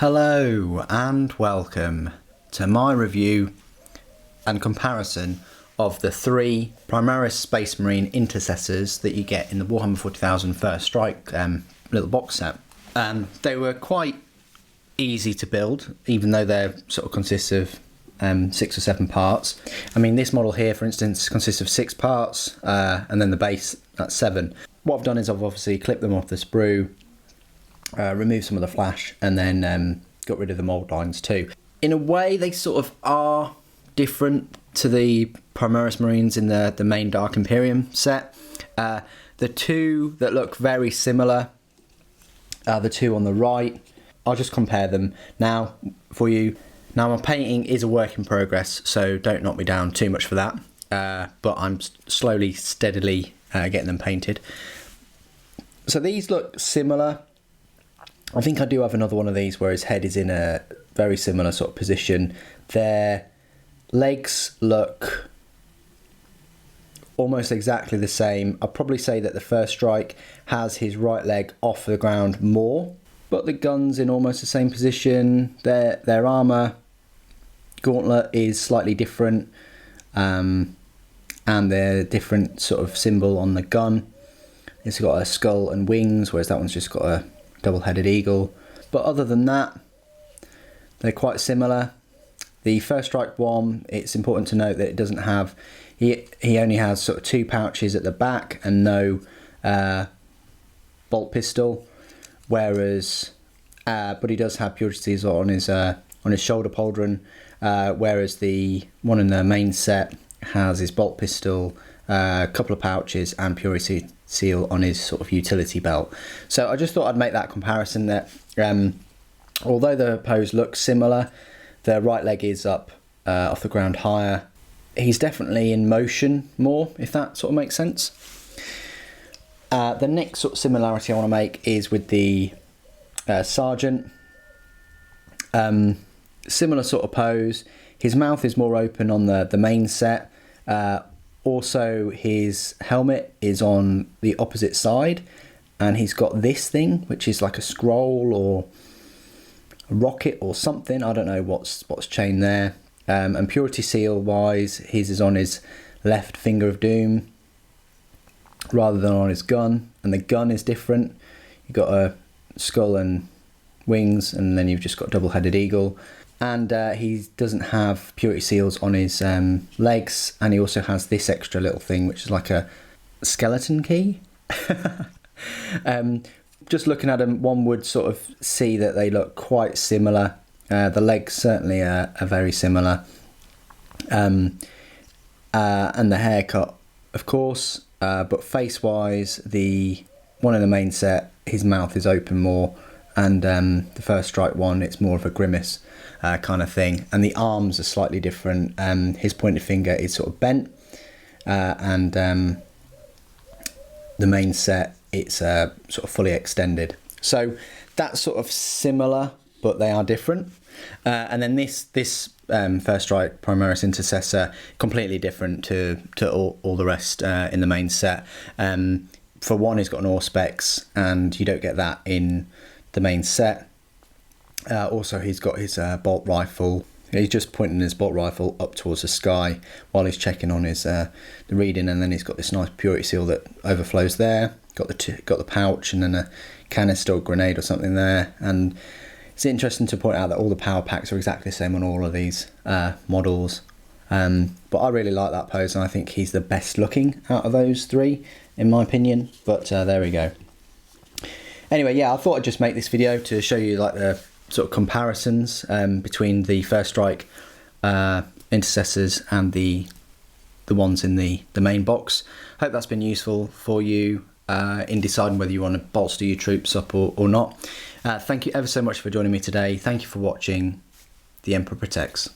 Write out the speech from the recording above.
Hello and welcome to my review and comparison of the three Primaris Space Marine Intercessors that you get in the Warhammer 40,000 First Strike little box set. They were quite easy to build, even though they sort of consist of 6 or 7 parts. I mean, this model here, for instance, consists of 6 parts, and then the base, that's 7. What I've done is I've obviously clipped them off the sprue, removed some of the flash, and then got rid of the mould lines too. In a way, they sort of are different to the Primaris Marines in the main Dark Imperium set. The two that look very similar are the two on the right. I'll just compare them now for you. Now, my painting is a work in progress, so don't knock me down too much for that. But I'm slowly, steadily getting them painted. So these look similar. I think I do have another one of these where his head is in a very similar sort of position. Their legs look almost exactly the same. I'd probably say that the First Strike has his right leg off the ground more, but the gun's in almost the same position. Their armour gauntlet is slightly different, and their different sort of symbol on the gun. It's got a skull and wings, whereas that one's just got a double-headed eagle. But other than that, they're quite similar. The First Strike one, it's important to note that it doesn't have, he only has sort of 2 pouches at the back and no bolt pistol, whereas but he does have purity seals on his shoulder pauldron, whereas the one in the main set has his bolt pistol, a couple of pouches, and purity seal on his sort of utility belt. So I just thought I'd make that comparison that although the pose looks similar, the right leg is up off the ground higher. He's definitely in motion more, if that sort of makes sense. The next sort of similarity I want to make is with the Sergeant. Similar sort of pose. His mouth is more open on the main set. Also, his helmet is on the opposite side, and he's got this thing, which is like a scroll or a rocket or something. I don't know what's chained there. And purity seal wise, his is on his left finger of doom rather than on his gun, and the gun is different. You've got a skull and wings, and then you've just got double-headed eagle. And he doesn't have purity seals on his legs, and he also has this extra little thing, which is like a skeleton key. Just looking at them, one would sort of see that they look quite similar. The legs certainly are very similar, and the haircut, of course. But face-wise, the one in the main set, his mouth is open more, and the First Strike one, it's more of a grimace kind of thing, and the arms are slightly different. His pointed finger is sort of bent, and the main set, it's sort of fully extended. So that's sort of similar, but they are different. And then this First Strike Primaris Intercessor, completely different to all the rest in the main set. For one, he's got an Auspex, and you don't get that in the main set. Also, he's got his bolt rifle. He's just pointing his bolt rifle up towards the sky while he's checking on his the reading, and then he's got this nice purity seal that overflows there. Got the pouch, and then a canister or grenade or something there. And it's interesting to point out that all the power packs are exactly the same on all of these models. But I really like that pose, and I think he's the best looking out of those 3, in my opinion. But there we go. Anyway, yeah, I thought I'd just make this video to show you like the sort of comparisons between the First Strike Intercessors and the ones in the main box. Hope that's been useful for you in deciding whether you want to bolster your troops up or not. Thank you ever so much for joining me today. Thank you for watching. The Emperor Protects.